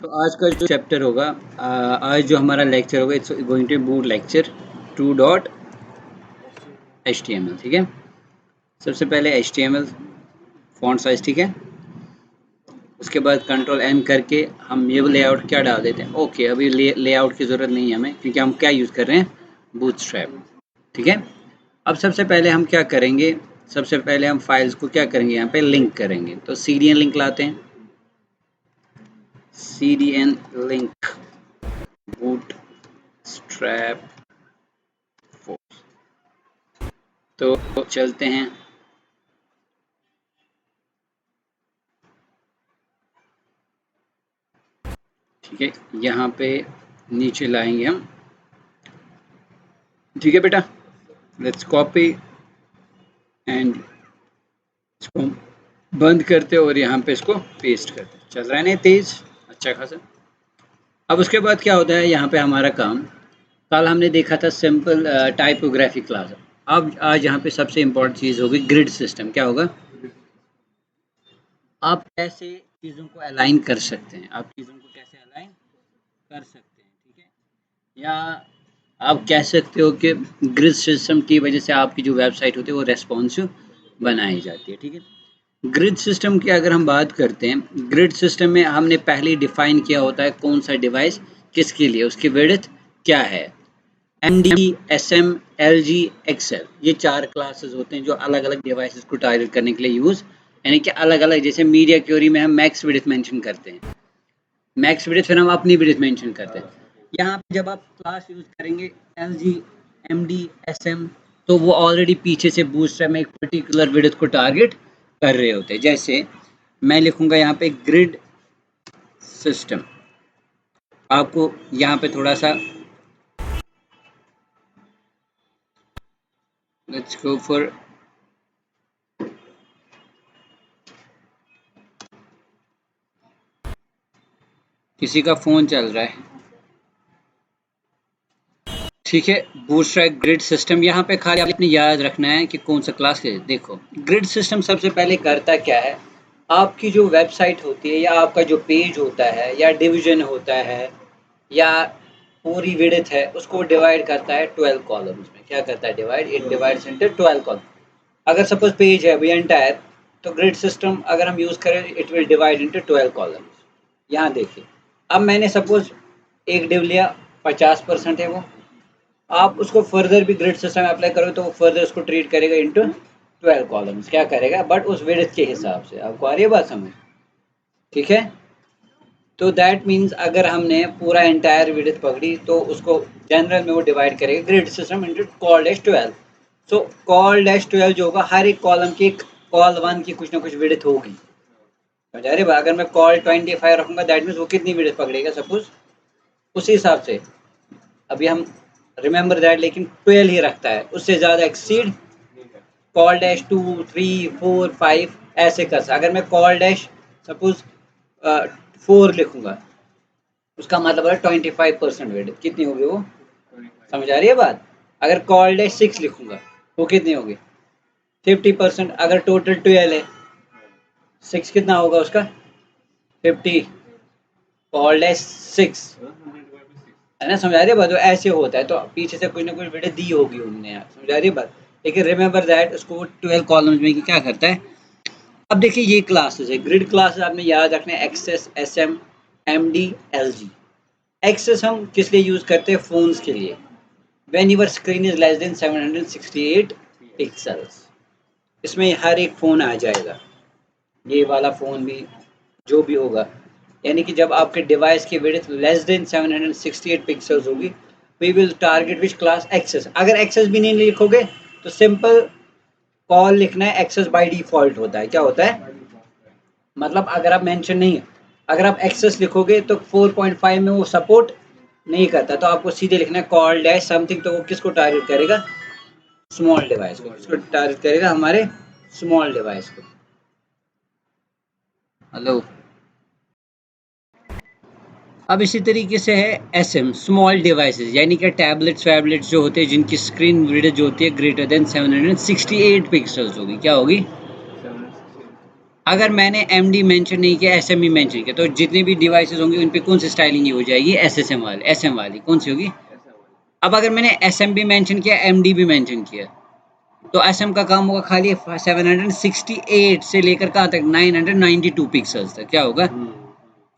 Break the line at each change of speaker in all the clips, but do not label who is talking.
तो आज का जो चैप्टर होगा, आज जो हमारा लेक्चर होगा, it's going to boot lecture 2.html। ठीक है, सबसे पहले html फॉन्ट साइज, ठीक है। उसके बाद कंट्रोल एन करके हम ये लेआउट क्या डाल देते हैं। ओके, अभी लेआउट की ज़रूरत नहीं है हमें, क्योंकि हम क्या यूज़ कर रहे हैं, बूटस्ट्रैप। ठीक है, अब सबसे पहले हम क्या करेंगे, सबसे पहले हम फाइल्स को क्या करेंगे, यहाँ पे लिंक करेंगे। तो cdn लिंक लाते हैं, cdn लिंक बूटस्ट्रैप 4। तो चलते हैं, ठीक है, यहाँ पे नीचे लाएंगे हम। ठीक है बेटा, लेट्स कॉपी एंड इसको बंद करते और यहाँ पे इसको पेस्ट करते। चल रहा है ना तेज, अच्छा खासा। अब उसके बाद क्या होता है, यहाँ पे हमारा काम, कल हमने देखा था सिंपल टाइपोग्राफी क्लास। अब आज यहाँ पे सबसे इम्पोर्टेंट चीज़ होगी ग्रिड सिस्टम। क्या होगा, आप कैसे चीज़ों को अलाइन कर सकते हैं, आप चीज़ों को कैसे अलाइन कर सकते हैं। ठीक है, या आप कह सकते हो कि ग्रिड सिस्टम की वजह से आपकी जो वेबसाइट होती है वो रेस्पॉन्सिव बनाई जाती है। ठीक है, ग्रिड सिस्टम की अगर हम बात करते हैं, ग्रिड सिस्टम में हमने पहले डिफाइन किया होता है कौन सा डिवाइस किसके लिए, उसकी विड्थ क्या है। MD, SM, LG, XL, ये 4 क्लासेस होते हैं जो अलग अलग डिवाइसेस को टारगेट करने के लिए यूज़, यानी कि अलग अलग, जैसे मीडिया क्यूरी में हम मैक्स विड्थ मेंशन करते हैं, मैक्स विड्थ फिर हम अपनी विड्थ मेंशन करते हैं। यहाँ पे जब आप क्लास यूज़ करेंगे LG, MD, SM, तो वो ऑलरेडी पीछे से बूस्टरैप में एक पर्टिकुलर विड्थ को टारगेट कर रहे होते हैं। जैसे मैं लिखूंगा यहाँ पे ग्रिड सिस्टम, आपको यहाँ पे थोड़ा सा, लेट्स गो फॉर, किसी का फोन चल रहा है, ठीक है। बूटस्ट्रैप ग्रिड सिस्टम, यहाँ पे खाली आपने याद रखना है कि कौन सा क्लास है। देखो, ग्रिड सिस्टम सबसे पहले करता क्या है, आपकी जो वेबसाइट होती है या आपका जो पेज होता है या डिवीजन होता है या पूरी विड्थ है, उसको डिवाइड करता है 12 कॉलम्स में। क्या करता है, divide, it divides into 12 column. अगर सपोज पेज है अभी एंटायर, तो ग्रिड सिस्टम अगर हम यूज़ करें, it will divide into 12 columns. यहाँ देखिए, अब मैंने सपोज एक डिव लिया, 50% है वो, आप उसको फर्दर भी ग्रिड सिस्टम अप्लाई करो तो वो फर्दर उसको ट्रीट करेगा इनटू 12 कॉलम्स। क्या करेगा, बट उस विड्थ के हिसाब से। आपको आ रही है बात समझ, ठीक है। तो दैट मीन्स अगर हमने पूरा एंटायर विड्थ पकड़ी तो उसको जनरल में वो डिवाइड करेगा grid system into call dash 12। सो कॉल डैश 12 जो होगा, हर एक कॉलम की, कॉल 1 की कुछ ना कुछ विड्थ होगी। समझ आ रही है। अगर मैं कॉल 25 रखूंगा, दैट मीन्स वो कितनी विड्थ पकड़ेगा, सपोज उसी हिसाब से। अभी हम रिमेंबर दैट, लेकिन 12 ही रखता है, उससे ज़्यादा एक्सीड कॉल डैश 2, 3, 4, 5 ऐसे कर सकता। अगर मैं कॉल डैश सपोज 4 लिखूंगा, उसका मतलब है 25% विड्थ कितनी होगी वो, समझ आ रही है बात। अगर कॉल डैश 6 लिखूंगा, वो कितनी होगी, 50%। अगर टोटल 12 है, 6 कितना होगा उसका, 50, कॉल डैश 6, है ना। समझ आ रही है बात। तो ऐसे होता है, तो पीछे से कुछ ना कुछ विड्थ दी होगी उन्होंने यार, समझ आ रही है बात। लेकिन रिमेंबर दैट, उसको वो 12 कॉलम्स में क्या करता है। अब देखिए, ये क्लासेस है, ग्रिड क्लासेस आपने याद रखना है, एक्सेस, SM, MD, LG। एक्सेस हम किस लिए यूज करते हैं, फोन्स के लिए। When your screen is less than 768 pixels, इसमें हर एक फोन आ जाएगा, ये वाला फोन भी, जो भी होगा। यानी कि जब आपके डिवाइस की विड्थ लेस देन 768 पिक्सल्स होगी, we will target which class, XS. अगर एक्सेस भी नहीं लिखोगे तो सिंपल कॉल लिखना है। एक्सेस बाय डिफॉल्ट होता है, क्या होता है, मतलब अगर आप मेंशन नहीं है, अगर आप एक्सेस लिखोगे तो 4.5 में वो सपोर्ट नहीं करता, तो आपको सीधे लिखना है कॉल डैश समथिंग। तो वो किसको टारगेट करेगा, स्मॉल डिवाइस को। किसको टारगेट करेगा, हमारे स्मॉल डिवाइस को। हेलो। अब इसी तरीके से है SM, स्मॉल डिवाइसेस, यानी कि टैबलेट्स वैबलेट्स जो होते हैं जिनकी स्क्रीन विड्थ जो होती है ग्रेटर देन 768 पिक्सल्स होगी। क्या होगी, अगर मैंने एमडी मेंशन नहीं किया, एसएमई मेंशन किया, तो जितने भी डिवाइसेस होंगे उन पे कौन सी स्टाइलिंग हो जाएगी, एसएसएम वाली, एसएम वाली कौन सी होगी। अब अगर मैंने एसएम भी मेंशन किया, एमडी भी मेंशन किया, तो एसएम का काम होगा खाली 768 से लेकर कहाँ तक, 992 पिक्सल्स तक। क्या होगा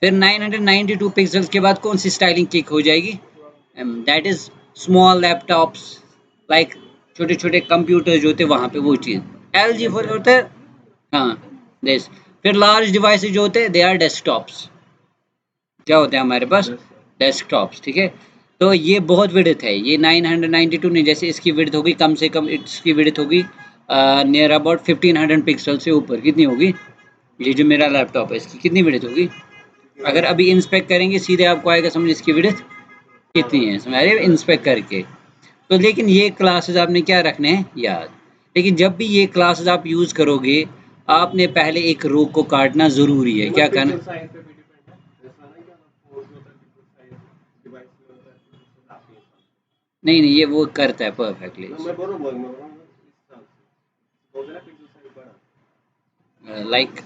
फिर 992 पिक्सल्स के बाद कौन सी स्टाइलिंग किक हो जाएगी, that is small laptops, like छोटे छोटे कंप्यूटर जो होते हैं वहां पे वो चीज। एल जी फोर होता है, हाँ दिस। फिर लार्ज डिवाइसेज जो होते हैं दे आर डेस्कटॉप्स। क्या होते हैं हमारे पास, डेस्कटॉप्स, ठीक है। तो ये बहुत विड्थ है, ये 992 नहीं, जैसे इसकी विड्थ होगी कम से कम, इसकी विड्थ होगी नियर अबाउट 1500 पिक्सल से ऊपर। कितनी होगी, ये जो मेरा लैपटॉप है इसकी कितनी विड्थ होगी, अगर अभी इंस्पेक्ट करेंगे सीधे आपको आएगा समझ इसकी विड्थ कितनी है, समझ रहे इंस्पेक्ट करके। तो लेकिन ये क्लासेस आपने क्या रखने हैं याद, लेकिन जब भी ये क्लासेस आप यूज करोगे आपने पहले एक रो को काटना जरूरी है। क्या करना, नहीं नहीं ये वो करता है परफेक्टली, लाइक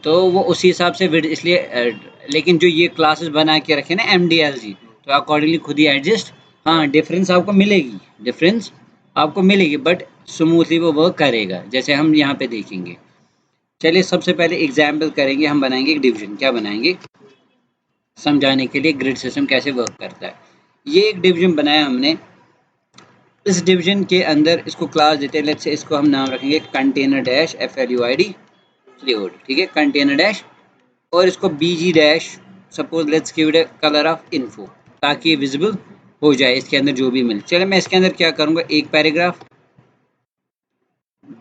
तो वो उसी हिसाब से विड्थ इसलिए लेकिन जो ये क्लासेस बना के रखे ना एमडीएलजी, तो अकॉर्डिंगली खुद ही एडजस्ट, हाँ डिफरेंस आपको मिलेगी, डिफरेंस आपको मिलेगी, बट स्मूथली वो वर्क करेगा जैसे हम यहाँ पे देखेंगे। चलिए सबसे पहले एग्जाम्पल करेंगे, हम बनाएंगे एक डिवीजन। क्या बनाएंगे, समझाने के लिए ग्रिड सिस्टम कैसे वर्क करता है। ये एक डिवीजन बनाया हमने, इस डिवीजन के अंदर इसको क्लास देते हैं, लेट्स से इसको हम नाम रखेंगे कंटेनर डैश FLUID फ्लूइड, ठीक है, कंटेनर डैश, और इसको BG dash, suppose let's give it a colour of info, ताकि ये विजिबल हो जाए इसके अंदर जो भी मिले। चलिए मैं इसके अंदर क्या करूँगा, एक पैराग्राफ,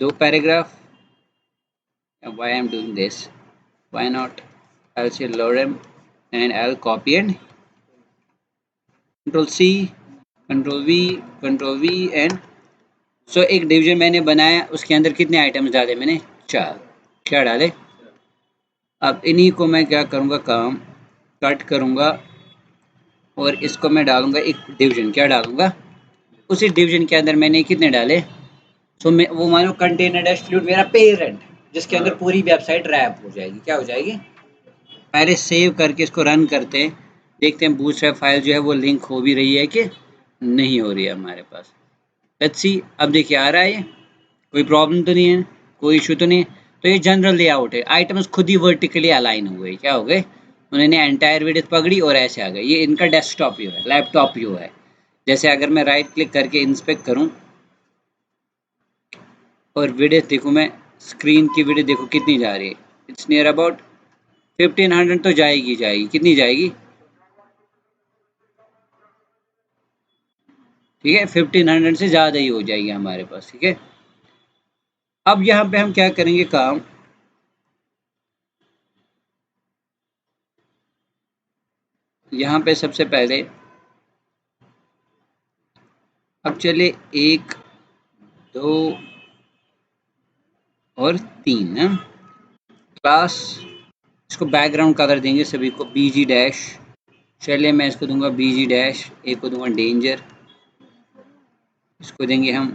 दो paragraph, why I'm doing this, why not, I'll say lorem and I'll copy and control C, control V, control V and सो एक डिवीजन मैंने बनाया, उसके अंदर कितने आइटम्स डाले मैंने, 4। क्या डाले, अब इन्हीं को मैं क्या करूँगा, काम कट करूँगा और इसको मैं डालूंगा एक डिवीजन। क्या डालूंगा, उसी डिवीजन के अंदर मैंने कितने डाले, सो मैं वो मानो कंटेनर डैश फ्लूइड मेरा पेरेंट, जिसके अंदर पूरी वेबसाइट रैप हो जाएगी। क्या हो जाएगी, पहले सेव करके इसको रन करते हैं, देखते हैं बूटस्ट्रैप फाइल जो है वो लिंक हो भी रही है कि नहीं हो रही है हमारे पास। लेट्स सी, अब देखिए आ रहा है, ये कोई प्रॉब्लम तो नहीं है, कोई इशू तो नहीं है। तो ये जनरल लेआउट है, आइटम्स खुद ही वर्टिकली अलाइन हो गए, क्या हो गए, उन्होंने एंटायर विड्थ पकड़ी और ऐसे आ गए। ये इनका डेस्कटॉप व्यू है, लैपटॉप व्यू है। जैसे अगर मैं राइट क्लिक करके इंस्पेक्ट करूं और विड्थ देखूं, मैं स्क्रीन की विड्थ देखो कितनी जा रही है, इट्स नियर अबाउट 1500 तो जाएगी जाएगी, कितनी जाएगी, ठीक है 1500 से ज़्यादा ही हो जाएगी हमारे पास, ठीक है। अब यहाँ पे हम क्या करेंगे काम, यहाँ पे सबसे पहले, अब चले 1 2 और 3 ना, क्लास, इसको बैकग्राउंड कलर देंगे सभी को BG डैश, चलिए मैं इसको दूंगा BG डैश, एक को दूंगा डेंजर, इसको देंगे हम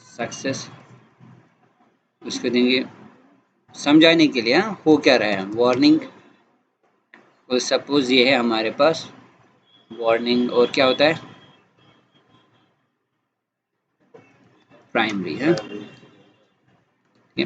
सक्सेस, उसको देंगे समझाने के लिए, हाँ हो क्या रहा है, वार्निंग, और सपोज ये है हमारे पास वार्निंग, और क्या होता है प्राइमरी है, ठीक है।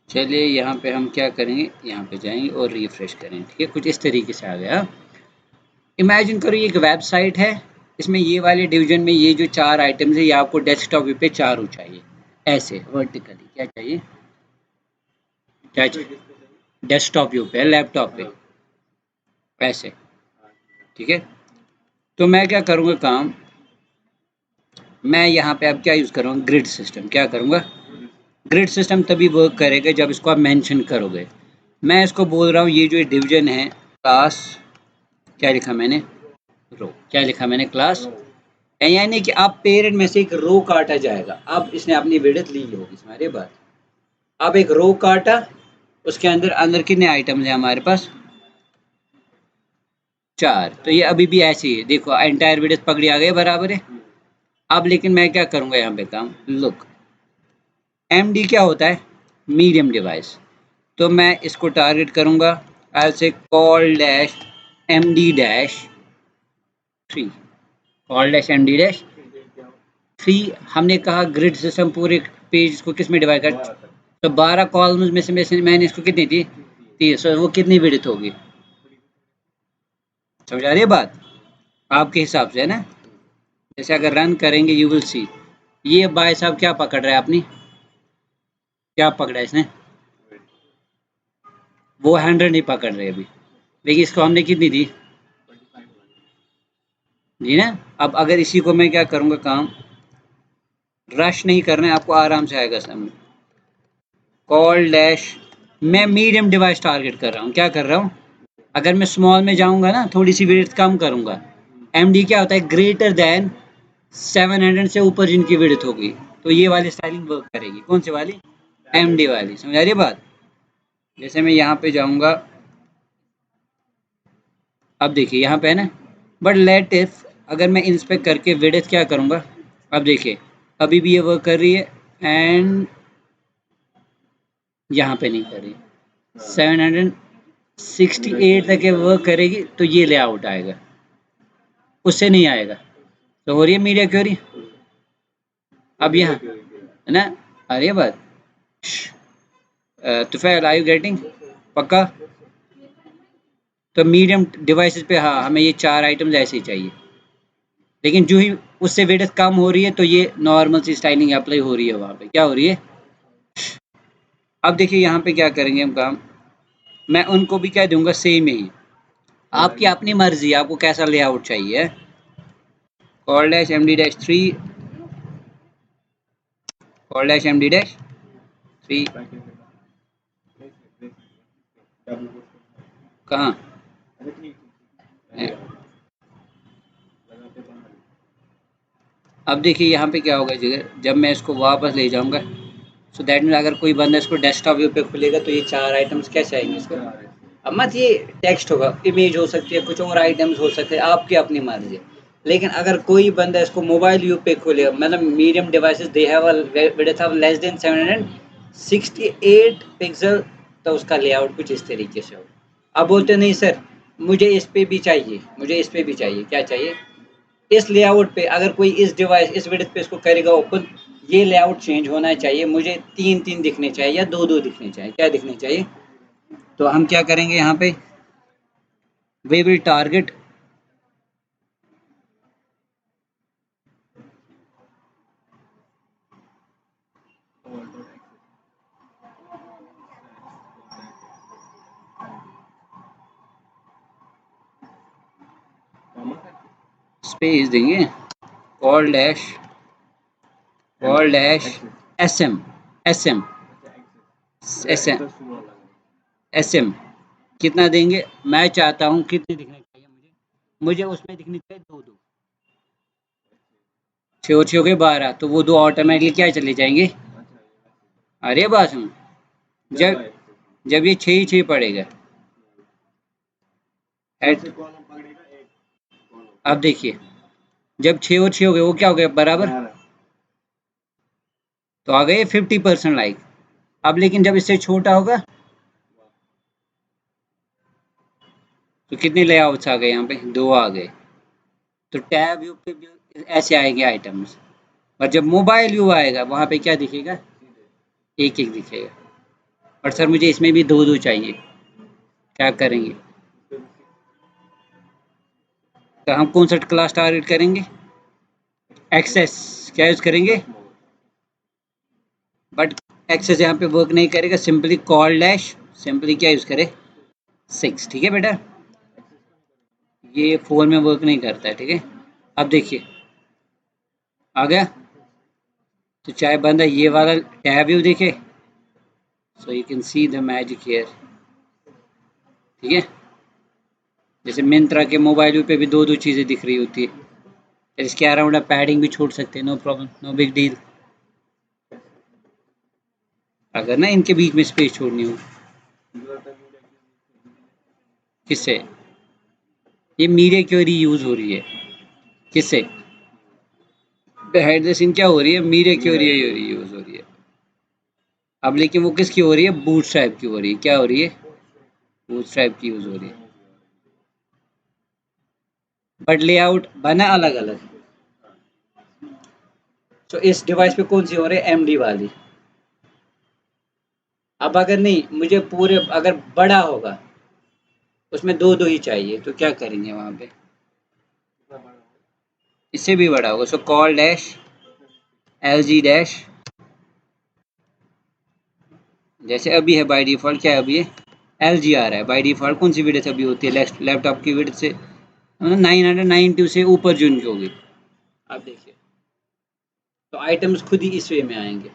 चलिए यहाँ पे हम क्या करेंगे, यहाँ पे जाएंगे और रिफ्रेश करेंगे, ठीक है, कुछ इस तरीके से आ गया। इमेजिन करो ये एक वेबसाइट है, इसमें ये वाले डिवीजन में ये जो 4 आइटम्स है ये आपको डेस्कटॉप व्यू पे चारों चाहिए, ऐसे वर्टिकली, क्या चाहिए, क्या चाहिए, डेस्कटॉप व्यू पे, लैपटॉप पे ऐसे, ठीक है। तो मैं क्या करूँगा काम, मैं यहाँ पे अब क्या यूज़ करूँगा, ग्रिड सिस्टम। क्या करूँगा, ग्रिड सिस्टम तभी वर्क करेगा जब इसको आप मेंशन करोगे। मैं इसको बोल रहा हूँ ये जो डिवीजन है, क्लास, क्या लिखा मैंने, रो, क्या लिखा मैंने, क्लास यानी कि आप पेरेंट में से एक रो काटा जाएगा। अब इसने अपनी विड्थ ली होगी, हमारी बात। अब एक रो काटा, उसके अंदर अंदर कितने आइटम्स हैं हमारे पास? 4। तो ये अभी भी ऐसे ही है, देखो एंटायर विड्थ पकड़ी आ गई, बराबर है। अब लेकिन मैं क्या करूंगा यहाँ पे काम, लुक, एमडी क्या होता है? Medium device. तो मैं इसको टारगेट करूंगा, आई से call dash MD dash 3, col dash MD dash 3। हमने कहा ग्रिड सिस्टम पूरे पेज को किस में डिवाइड कर, तो 12 कॉलम्स में से मैंने इसको कितनी दी, 30। वो कितनी विड्थ होगी? समझ आ रही है बात आपके हिसाब से, है ना? जैसे अगर रन करेंगे यू विल सी, ये भाई साहब क्या पकड़ रहा है अपनी, क्या पकड़ा है इसने? वो 100 नहीं पकड़ रहे अभी, लेकिन इसको हमने कितनी दी, जी ना। अब अगर इसी को मैं क्या करूँगा काम, रश नहीं करना है आपको, आराम से आएगा समझ। कॉल डैश, मैं मीडियम डिवाइस टारगेट कर रहा हूँ, क्या कर रहा हूँ? अगर मैं स्मॉल में जाऊँगा ना, थोड़ी सी विड्थ कम करूँगा। एमडी क्या होता है? ग्रेटर देन 700 से ऊपर जिनकी विड्थ होगी, तो ये वाली स्टाइलिंग वर्क करेगी। कौन सी वाली? एमडी वाली। समझ आ रही है बात? जैसे मैं यहाँ पे जाऊँगा, अब देखिए यहाँ पे है ना, बट लेट इफ अगर मैं इंस्पेक्ट करके विड्थ क्या करूँगा, अब देखिए अभी भी ये वर्क कर रही है, एंड यहाँ पे नहीं कर रही। 768 तक ये वर्क करेगी तो ये लेआउट आएगा, उससे नहीं आएगा। तो हो रही है मीडिया क्वेरी। अब यहाँ है ना, आ रही है बात? Tufail are you getting? पक्का? तो मीडियम डिवाइसेस पे हाँ, हमें ये 4 आइटम्स ऐसे ही चाहिए, लेकिन जो ही उससे विड्थ कम हो रही है तो ये नॉर्मल सी स्टाइलिंग अप्लाई हो रही है। वहाँ पे क्या हो रही है? अब देखिए यहाँ पे क्या करेंगे हम काम, मैं उनको भी क्या दूंगा, सेम ही। आपकी अपनी मर्जी, आपको कैसा लेआउट चाहिए। Col dash M D dash 3, col dash M D dash 3 कहाँ? अब देखिए यहाँ पे क्या होगा, जब मैं इसको वापस ले जाऊंगा, सो दैट मीन अगर कोई बंदा इसको डेस्कटॉप व्यू पे खुलेगा तो ये 4 आइटम्स कैसे आएंगे इसको? अब मत ये टेक्स्ट होगा, इमेज हो सकती है, कुछ और आइटम्स हो सकते हैं, आपकी अपनी मर्जी है। लेकिन अगर कोई बंदा इसको मोबाइल व्यू पे खोलेगा, मतलब medium devices they have a width of less than 768 pixel, तो उसका लेआउट कुछ इस तरीके से होगा। अब बोलते नहीं सर, मुझे इस पे भी चाहिए, मुझे इस पे भी चाहिए, क्या चाहिए? इस लेआउट पे अगर कोई इस डिवाइस इस विड्थ पे इसको करेगा ओपन, ये लेआउट चेंज होना चाहिए, मुझे 3-3 दिखने चाहिए या 2-2 दिखने चाहिए। क्या दिखने चाहिए? तो हम क्या करेंगे यहाँ पे, वी विल टारगेट स्पेस देंगे, col dash S M, S M, S M, S M कितना देंगे? मैं चाहता हूँ कितने दिखने चाहिए मुझे, मुझे उसमें दिखनी चाहिए 2-2, 6 और 6 हो गए 12, तो वो 2 ऑटोमेटिकली क्या चले जाएंगे। अरे बात सुन, जब जब ये 6 ही 6 पड़ेगा एट, अब देखिए जब 6 और 6 हो गए, वो क्या हो गया बराबर, तो आ गए 50% लाइक। अब लेकिन जब इससे छोटा होगा तो कितने लेआउट्स आ गए, यहाँ पे 2 आ गए। तो टैब व्यू पे भी ऐसे आएंगे आइटम्स, और जब मोबाइल व्यू आएगा वहाँ पे क्या दिखेगा, एक एक दिखेगा। और सर मुझे इसमें भी 2-2 चाहिए, क्या करेंगे? तो हम कौन सा क्लास टारगेट करेंगे? एक्सेस, क्या यूज करेंगे? बट एक्सेस यहाँ पे वर्क नहीं करेगा, सिंपली कॉल डैश, सिंपली क्या यूज करे, 6। ठीक है बेटा, ये 4 में वर्क नहीं करता है, ठीक है। अब देखिए आ गया, तो चाहे बंदा ये वाला टैब व्यू देखे, so you can see the magic here, ठीक है। जैसे मिंत्रा के मोबाइल व्यू पे भी 2-2 चीज़ें दिख रही होती है, फिर इसके अराउंड आप पैडिंग भी छोड़ सकते हैं, no problem, no big deal. अगर ना इनके बीच में स्पेस छोड़नी हो। किससे? ये मीडिया क्वेरी यूज हो रही है। किससे? बिहाइंड द सीन क्या हो रही है? मीडिया क्वेरी यूज हो रही है। अब लेकिन वो किसकी हो रही है? बूटस्ट्रैप की हो रही है। क्या हो रही है? बूटस्ट्रैप की यूज हो रही है, बट लेआउट बना अलग अलग। तो इस डिवाइस पे कौन सी हो रही है? एमडी वाली। अब अगर नहीं, मुझे पूरे अगर बड़ा होगा, उसमें दो दो ही चाहिए, तो क्या करेंगे वहां पे? इससे भी बड़ा होगा, so call dash L G dash, जैसे अभी है बाय डिफॉल्ट, क्या है अभी? एल जी आ रहा है बाय डिफॉल्ट। कौन सी विड्थ अभी होती है लैपटॉप की विड्थ से? 992 से ऊपर जो उनकी होगी। आप देखिए, तो आइटम्स खुद ही इस वे में आएंगे।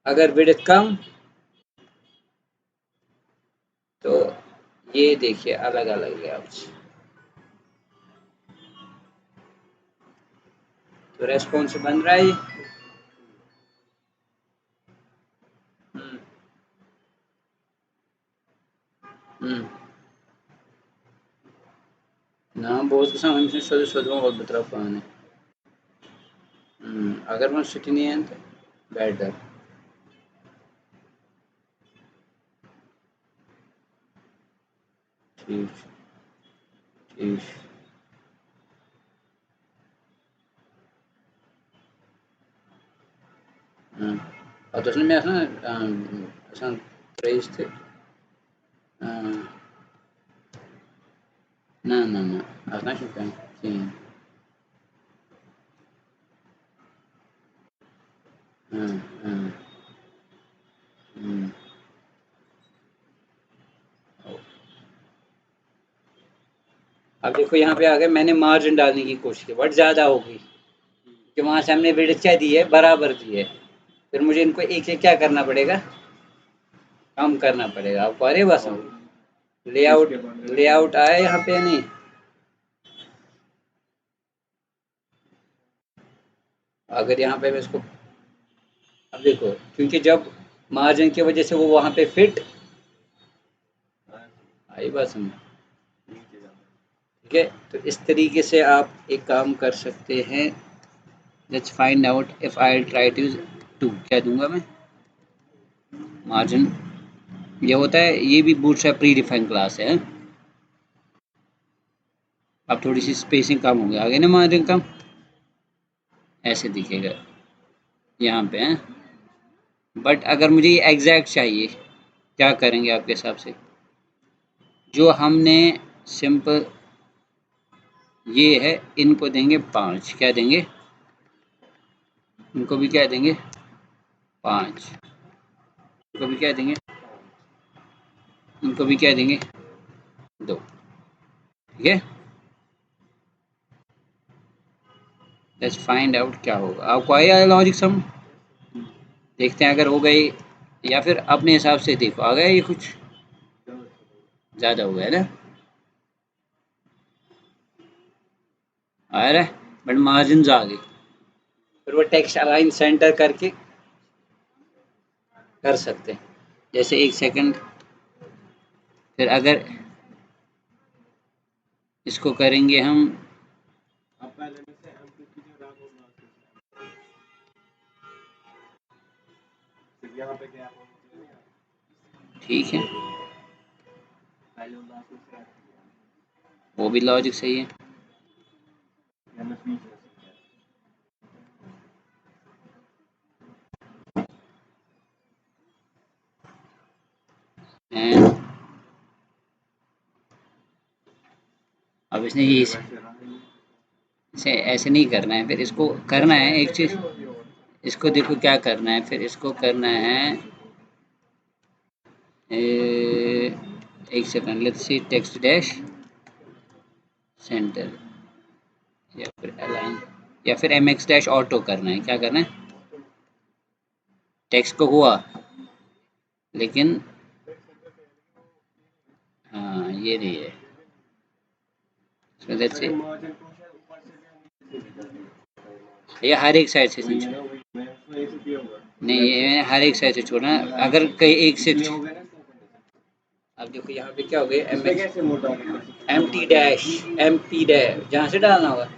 अगर विड्थ कम, तो ये देखिए अलग अलग लेआउट्स। तो रेस्पॉन्स बन रहा है ये। हम्म। हम्म। ना बहुत किसान हमसे शोधूं बहुत बतरा पाने। अगर मैं सिटी नहीं है तो बेटर। ठीक। ठीक। हाँ। और तो उसने मैं असन ट्रेस थे। ना ना ना, असना शुक्र। sim. हाँ, हाँ, ओ। अब देखो यहाँ पे आ गए, मैंने मार्जिन डालने की कोशिश की, बट ज़्यादा हो गई, कि वहाँ से हमने विड्थ क्या दी है? बराबर दी है। फिर मुझे इनको एक एक क्या करना पड़ेगा? कम करना पड़ेगा। आपको अरे बस लेआउट लेआउट आया यहाँ पे नहीं? अगर यहाँ पे मैं इसको, अब देखो, क्योंकि जब मार्जिन की वजह से वो वहाँ पे फिट आई, बस हम ठीक है। तो इस तरीके से आप एक काम कर सकते हैं। Let's find out if I try to two क्या दूंगा मैं? मार्जिन ये होता है, ये भी बूटस्ट्रैप प्री डिफाइंड क्लास है। अब थोड़ी सी स्पेसिंग कम हो गई, आगे ना मार्जिन कम ऐसे दिखेगा यहाँ पे है। बट अगर मुझे ये एग्जैक्ट चाहिए, क्या करेंगे आपके हिसाब से? जो हमने सिंपल ये है, इनको देंगे 5, क्या देंगे? इनको भी क्या देंगे? 5। इनको भी क्या देंगे? इनको भी क्या देंगे? 2। ठीक है। लेट्स फाइंड आउट क्या होगा। आपको आया लॉजिक सम? देखते हैं अगर हो गई, या फिर अपने हिसाब से देखो आ गया ये कुछ ज़्यादा हो गया ना? आ रहा है, बट मार्जिन आ गई। फिर वो टेक्स्ट अलाइन सेंटर करके कर सकते हैं। जैसे एक सेकंड, फिर अगर इसको करेंगे हम, ठीक है, वो भी लॉजिक सही है। And अब इसने ये इसे ऐसे नहीं करना है, फिर इसको करना है एक चीज़। इसको देखो क्या करना है, फिर इसको करना है एक second, let's see text dash centre, या फिर अलाइन, या फिर एम एक्स डैश ऑटो करना है। क्या करना है? टेक्स्ट को हुआ, लेकिन हाँ ये नहीं है। So let's say ये हर एक साइड से नहीं, ये हर एक साइड से छोड़ना। अगर कहीं एक से अब देखो यहाँ पे क्या हो गया, एम टी डैश जहाँ से डालना होगा।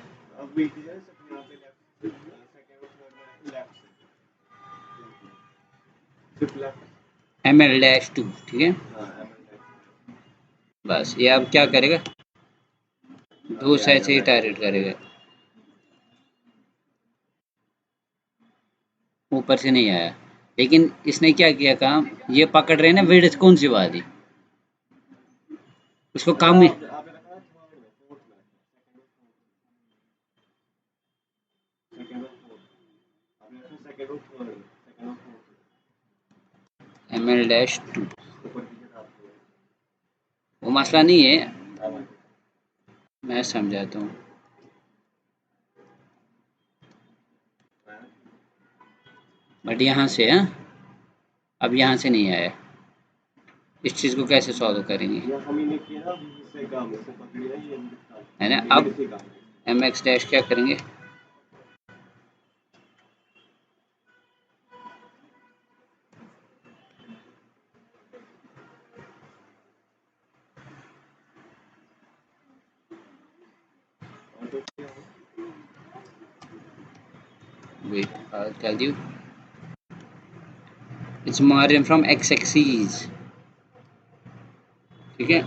ML-2 ठीक है। बस ये अब क्या करेगा, दो साइड से ही टारगेट करेगा, ऊपर से नहीं आया। लेकिन इसने क्या किया काम, ये पकड़ रहे हैं ना विड्थ कौन सी वाली, उसको काम में ML-2 वो मसला नहीं है, मैं समझाता हूँ। बट यहाँ से है, अब यहाँ से नहीं आया, इस चीज़ को कैसे सॉल्व करेंगे, है ना। अब MX- क्या करेंगे, wait, I'll tell you, it's margin from x-axis, ठीक है,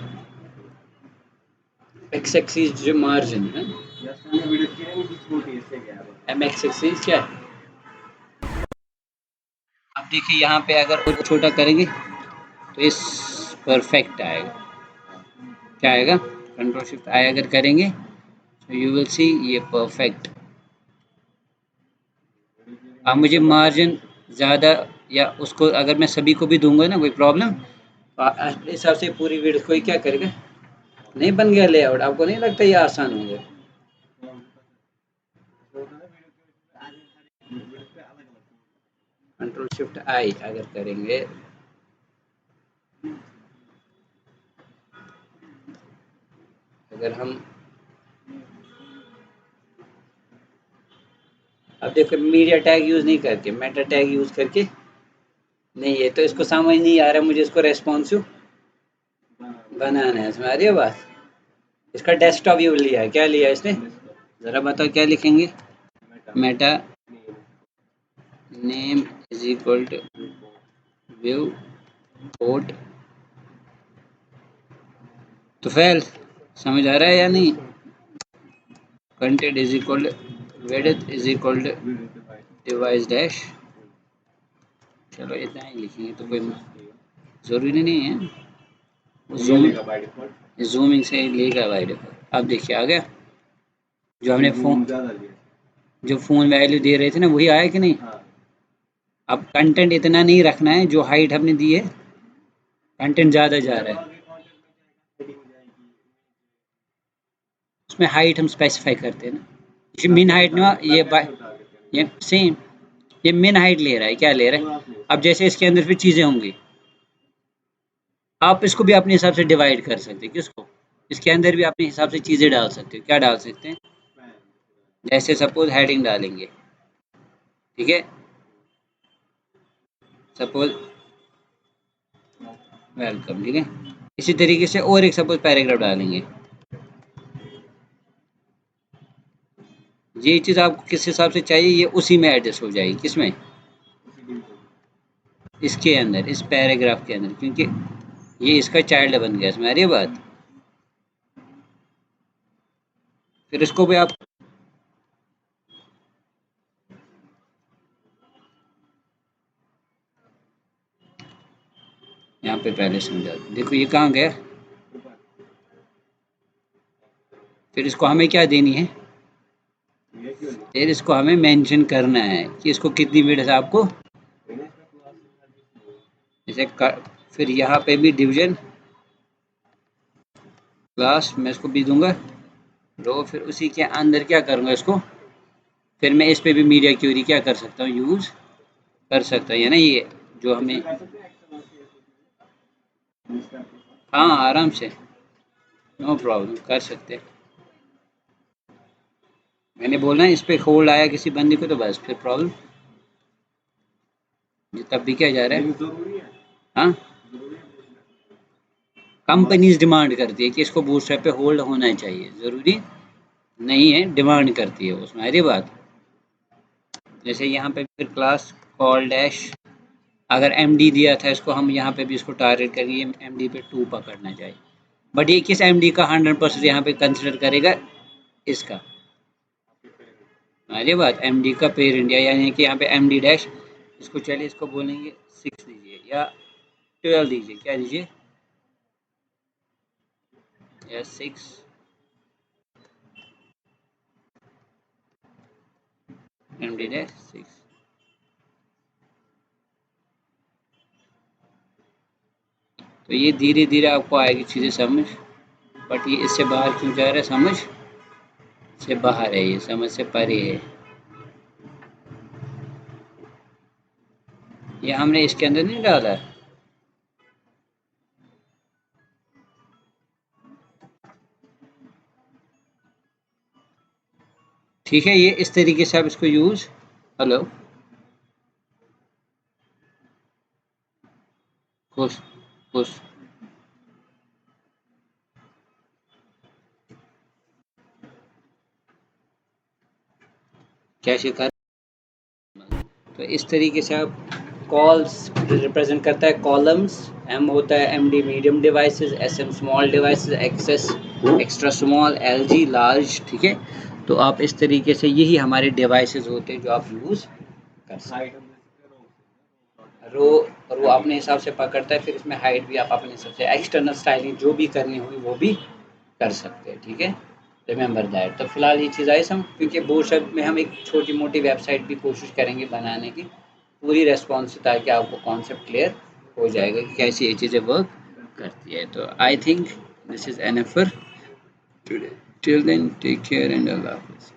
x-axis जो मार्जिन है, MX-axis क्या है। अब देखिए यहाँ पे अगर वो छोटा करेंगे तो इस परफेक्ट आएगा, क्या आएगा, कंट्रोल शिफ्ट आई अगर करेंगे तो यू विल सी ये परफेक्ट। अब मुझे मार्जिन ज़्यादा या उसको अगर मैं सभी को भी दूंगा ना कोई प्रॉब्लम, तो हिसाब से पूरी वीडियो कोई क्या करेगा, नहीं बन गया लेआउट, आपको नहीं लगता ये आसान हो गया। कंट्रोल शिफ्ट आई अगर करेंगे, अगर हम अब देखो मीडिया टैग यूज नहीं करके मेटा टैग यूज करके, नहीं ये तो इसको समझ नहीं आ रहा, मुझे इसको रेस्पॉन्सिव बनाना है, समझ रही है बात। इसका डेस्कटॉप व्यू लिया है, क्या लिया है इसने, जरा बताओ क्या लिखेंगे, meta name is equal to viewport, तो फैल समझ आ रहा है या नहीं, content is equal width is equal device dash, चलो इतना ही लिखेंगे तो कोई ज़रूरी नहीं है, जूमिंग से लेगा बाय डिफॉल्ट। अब देखिए आ गया, जो हमने फ़ोन वैल्यू दे रहे थे ना वही आया कि नहीं। अब कंटेंट इतना नहीं रखना है, जो हाइट हमने दी है कंटेंट ज़्यादा जा रहा है, उसमें हाइट हम स्पेसिफाई करते हैं ना, ये मिन हाइट ना, ये सेम, ये मिन हाइट ले रहा है, क्या ले रहा है। अब जैसे इसके अंदर फिर चीज़ें होंगी, आप इसको भी अपने हिसाब से डिवाइड कर सकते हैं, किसको, इसके अंदर भी अपने हिसाब से चीज़ें डाल सकते हो, क्या डाल सकते हैं, जैसे सपोज हेडिंग डालेंगे, ठीक है, सपोज वेलकम, ठीक है। इसी तरीके से और एक सपोज पैराग्राफ डालेंगे, ये चीज़ आपको किस हिसाब से चाहिए ये उसी में एडजस्ट हो जाएगी, किसमें, इसके अंदर, इस पैराग्राफ के अंदर, क्योंकि ये इसका चाइल्ड बन गया, समझ रही है बात। फिर इसको भी आप यहाँ पे पहले समझा, देखो ये कहाँ गया, फिर इसको हमें क्या देनी है, फिर इसको हमें मेंशन करना है कि इसको कितनी विड्थ आपको, जैसे फिर यहाँ पे भी डिवीजन क्लास मैं इसको भी दूंगा रो, फिर उसी के अंदर क्या करूँगा इसको, फिर मैं इस पे भी मीडिया क्यूरी क्या कर सकता हूँ, यूज़ कर सकता है ना, ये जो हमें, हाँ आराम से, नो प्रॉब्लम कर सकते हैं। मैंने बोला इस पे होल्ड आया किसी बंदे को तो बस फिर प्रॉब्लम। ये तब भी क्या जा रहा है। हाँ, कंपनीज डिमांड करती है कि इसको बूटस्ट्रैप पे होल्ड होना चाहिए, ज़रूरी नहीं है, डिमांड करती है उसमें हरी बात। जैसे यहाँ पे फिर क्लास कॉल डैश, अगर एमडी दिया था इसको, हम यहाँ पे भी इसको टारगेट करेंगे एमडी पे 2 पकड़ना चाहिए। बट ये किस एमडी का 100% यहाँ पे कंसिडर करेगा, इसका अरे बात एमडी का पेयर इंडिया, यानी कि यहाँ पे एमडी डैश, इसको चलिए इसको बोलेंगे 6 दीजिए या 12 दीजिए, क्या दीजिए या 6 एमडी डैश 6। तो ये धीरे धीरे आपको आएगी चीज़ें समझ, बट ये इससे बाहर क्यों जा रहा है, समझ से बाहर है, ये समझ से परे है। ये हमने इसके अंदर नहीं डाला है। ठीक है, ये इस तरीके से आप इसको यूज, हेलो खुश खुश, क्या शिकार। तो इस तरीके से आप कॉल्स रिप्रेजेंट करता है कॉलम्स, एम होता है MD medium devices, SM small devices, XS extra small, LG large, ठीक है। तो आप इस तरीके से, यही हमारे डिवाइसेस होते हैं जो आप यूज़ कर सकते हैं। रो रो अपने हिसाब से पकड़ता है, फिर इसमें हाइट भी आप अपने हिसाब से एक्सटर्नल स्टाइलिंग जो भी करनी होगी वो भी कर सकते हैं, ठीक है। Remember that. तो फिलहाल ये चीज़ आई सम, क्योंकि बोटस्ट्रैप में हम एक छोटी मोटी वेबसाइट भी कोशिश करेंगे बनाने की, पूरी रेस्पॉन्स, ताकि आपको कॉन्सेप्ट क्लियर हो जाएगा कि कैसे ये चीज़ें वर्क करती है। तो I think this is enough for today, till then take care and Allah हाफिज़।